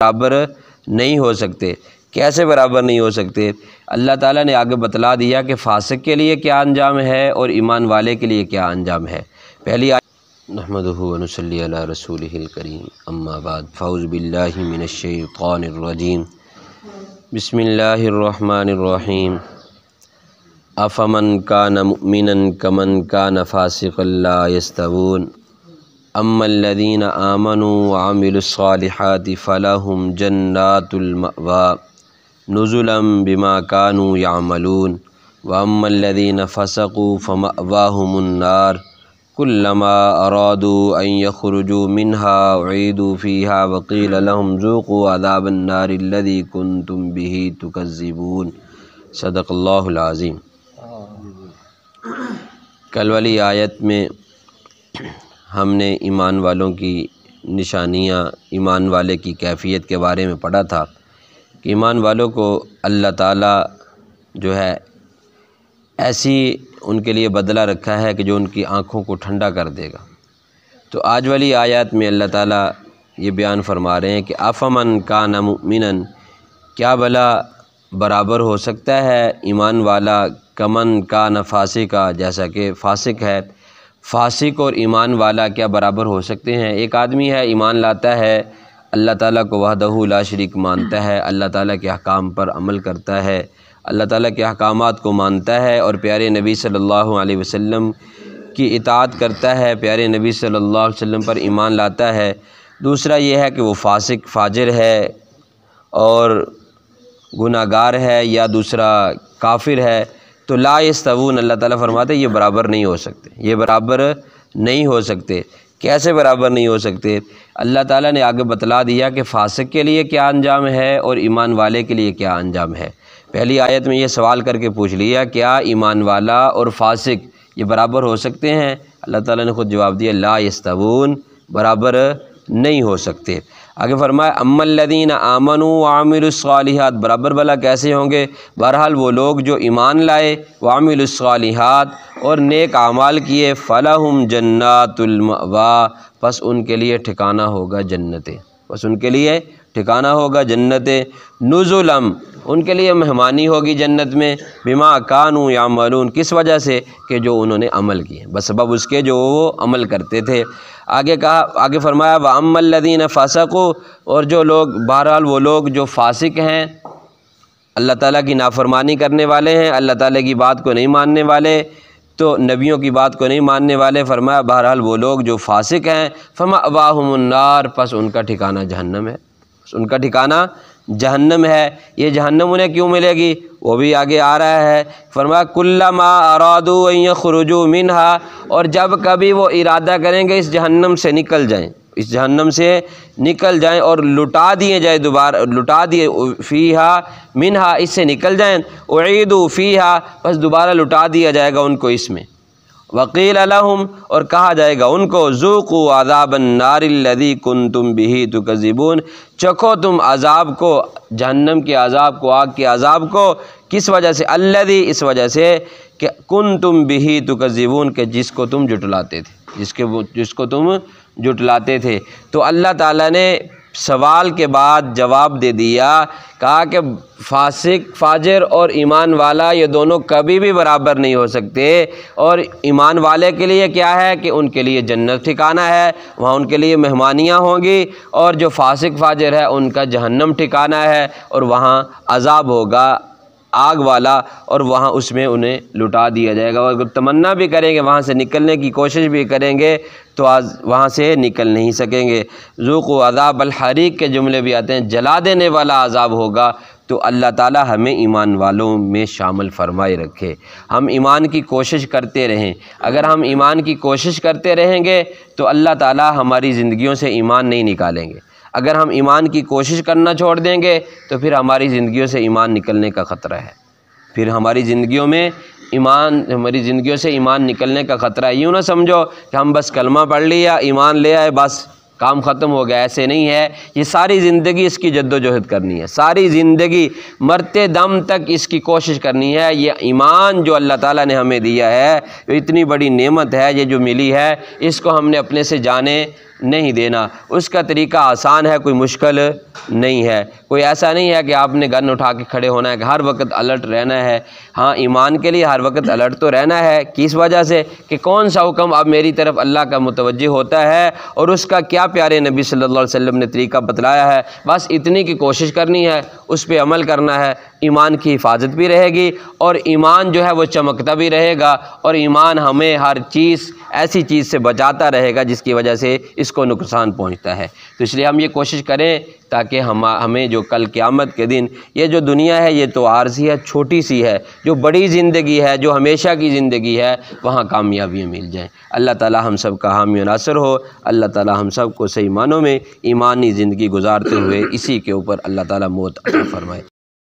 برابر نہیں ہو سکتے۔ کیسے برابر نہیں ہو سکتے؟ اللہ تعالیٰ نے آگے بتلا دیا کہ فاسق کے لیے کیا انجام ہے اور ایمان والے کے لیے کیا انجام ہے۔ پہلی نحمدہ و نصلی علی رسولہ الکریم، اما بعد، فاعوذ باللہ من الشیطان الرجیم، بسم اللہ الرحمن الرحیم۔ افمن کان مؤمنا کمن کان فاسقا لا یستوون، اما الذین آمنوا وعملوا الصالحات فلہم جنات المأوی نزلا بما كانوا يعملون، واما الذین فسقوا فمأواہم النار كلما ارادوا ان يخرجوا منها اعيدوا فيها وقيل لهم ذوقوا عذاب النار الذي كنتم به تكذبون۔ صدق اللہ العظیم۔ کل والی آیت میں ہم نے ایمان والوں کی نشانیاں، ایمان والے کی کیفیت کے بارے میں پڑھا تھا کہ ایمان والوں کو اللہ تعالیٰ جو ہے ایسی ان کے لیے بدلہ رکھا ہے کہ جو ان کی آنکھوں کو ٹھنڈا کر دے گا۔ تو آج والی آیات میں اللہ تعالیٰ یہ بیان فرما رہے ہیں کہ افمن کان مؤمنا، کیا بھلا برابر ہو سکتا ہے ایمان والا کمن کان فاسقا، جیسا کہ فاسق ہے، فاسق اور ایمان والا کیا برابر ہو سکتے ہیں؟ ایک آدمی ہے ایمان لاتا ہے، اللہ تعالیٰ کو وحدہ لا شریک مانتا ہے، اللہ تعالیٰ کے احکام پر عمل کرتا ہے، اللہ تعالیٰ کے احکامات کو مانتا ہے اور پیارے نبی صلی اللہ علیہ وسلم کی اطاعت کرتا ہے، پیارے نبی صلی اللہ علیہ وسلم پر ایمان لاتا ہے۔ دوسرا یہ ہے کہ وہ فاسق فاجر ہے اور گناہ گار ہے، یا دوسرا کافر ہے، تو لا یستوون، اللہ تعالیٰ فرماتے ہیں یہ برابر نہیں ہو سکتے، یہ برابر نہیں ہو سکتے۔ کیسے برابر نہیں ہو سکتے؟ اللہ تعالیٰ نے آگے بتلا دیا کہ فاسق کے لیے کیا انجام ہے اور ایمان والے کے لیے کیا انجام ہے۔ پہلی آیت میں یہ سوال کر کے پوچھ لیا، کیا ایمان والا اور فاسق یہ برابر ہو سکتے ہیں؟ اللہ تعالیٰ نے خود جواب دیا، لا یستوون، برابر نہیں ہو سکتے۔ آگے فرمایا اما الذین آمنوا وعملوا الصالحات، برابر بھلا کیسے ہوں گے؟ بہرحال وہ لوگ جو ایمان لائے، وعملوا الصالحات، اور نیک اعمال کیے، فلہم جنات المأوی، پس ان کے لیے ٹھکانہ ہوگا جنتیں، پس ان کے لیے ٹھکانہ ہوگا جنتیں، نزلا، ان کے لیے مہمانی ہوگی جنت میں، بما کانوا یعملون، کس وجہ سے؟ کہ جو انہوں نے عمل کیے، بسبب اس کے جو وہ عمل کرتے تھے۔ آگے فرمایا واما الذین فسقوا، اور جو لوگ، بہرحال وہ لوگ جو فاسق ہیں، اللہ تعالیٰ کی نافرمانی کرنے والے ہیں، اللہ تعالیٰ کی بات کو نہیں ماننے والے، تو نبیوں کی بات کو نہیں ماننے والے، فرمایا بہرحال وہ لوگ جو فاسق ہیں، فمأواہم النار، پس ان کا ٹھکانہ جہنم ہے، پس ان کا ٹھکانہ جہنم ہے۔ یہ جہنم انہیں کیوں ملے گی؟ وہ بھی آگے آ رہا ہے، فرمایا کلما ارادوا ان یخرجوا منہا، اور جب کبھی وہ ارادہ کریں گے اس جہنم سے نکل جائیں، اس جہنم سے نکل جائیں اور لٹا دیے جائیں، دوبارہ لٹا دیے، فیہا منہا، اس سے نکل جائیں، اعیدوا فیہا، بس دوبارہ لٹا دیا جائے گا ان کو اس میں، وقیل لہم، اور کہا جائے گا ان کو، ذوقوا عذاب النار الذی کنتم بہ تکذبون، چکھو تم عذاب کو، جہنم کے عذاب کو، آگ کے عذاب کو، کس وجہ سے؟ الذی، اس وجہ سے کہ کنتم بہ تکذبون، کہ جس کو تم جھٹلاتے تھے، جس کو تم جھٹلاتے تھے۔ تو اللہ تعالیٰ نے سوال کے بعد جواب دے دیا، کہا کہ فاسق فاجر اور ایمان والا یہ دونوں کبھی بھی برابر نہیں ہو سکتے، اور ایمان والے کے لیے کیا ہے کہ ان کے لیے جنت ٹھکانہ ہے، وہاں ان کے لیے مہمانیاں ہوں گی، اور جو فاسق فاجر ہے ان کا جہنم ٹھکانہ ہے، اور وہاں عذاب ہوگا آگ والا، اور وہاں اس میں انہیں لٹا دیا جائے گا، اور اگر تمنا بھی کریں گے وہاں سے نکلنے کی کوشش بھی کریں گے تو وہاں سے نکل نہیں سکیں گے۔ ذوقوا عذاب الحریق کے جملے بھی آتے ہیں، جلا دینے والا عذاب ہوگا۔ تو اللہ تعالیٰ ہمیں ایمان والوں میں شامل فرمائے رکھے، ہم ایمان کی کوشش کرتے رہیں۔ اگر ہم ایمان کی کوشش کرتے رہیں گے تو اللہ تعالیٰ ہماری زندگیوں سے ایمان نہیں نکالیں گے۔ اگر ہم ایمان کی کوشش کرنا چھوڑ دیں گے تو پھر ہماری زندگیوں سے ایمان نکلنے کا خطرہ ہے، پھر ہماری زندگیوں سے ایمان نکلنے کا خطرہ ہے۔ یوں نہ سمجھو کہ ہم بس کلمہ پڑھ لیا، ایمان لے آئے، بس کام ختم ہو گیا، ایسے نہیں ہے۔ یہ ساری زندگی اس کی جد و جہد کرنی ہے، ساری زندگی مرتے دم تک اس کی کوشش کرنی ہے۔ یہ ایمان جو اللہ تعالیٰ نے ہمیں دیا ہے، اتنی بڑی نعمت ہے یہ جو ملی ہے، اس کو ہم نے اپنے سے جانے نہیں دینا۔ اس کا طریقہ آسان ہے، کوئی مشکل نہیں ہے، کوئی ایسا نہیں ہے کہ آپ نے گن اٹھا کے کھڑے ہونا ہے، کہ ہر وقت الرٹ رہنا ہے۔ ہاں ایمان کے لیے ہر وقت الرٹ تو رہنا ہے، کس وجہ سے کہ کون سا حکم اب میری طرف اللہ کا متوجہ ہوتا ہے اور اس کا کیا پیارے نبی صلی اللہ علیہ وسلم نے طریقہ بتلایا ہے، بس اتنی کی کوشش کرنی ہے، اس پہ عمل کرنا ہے۔ ایمان کی حفاظت بھی رہے گی اور ایمان جو ہے وہ چمکتا بھی رہے گا، اور ایمان ہمیں ہر چیز ایسی چیز سے بچاتا رہے گا جس کی وجہ سے اس کو نقصان پہنچتا ہے۔ تو اس لیے ہم یہ کوشش کریں تاکہ ہمیں جو کل قیامت کے دن یہ جو دنیا ہے یہ تو عارضی ہے، چھوٹی سی ہے، جو بڑی زندگی ہے، جو ہمیشہ کی زندگی ہے، وہاں کامیابیاں مل جائیں۔ اللہ تعالی ہم سب کا حامی و ناصر ہو۔ اللہ تعالی ہم سب کو صحیح معنوں میں ایمانی زندگی گزارتے ہوئے اسی کے اوپر اللہ تعالی موت عطا فرمائے۔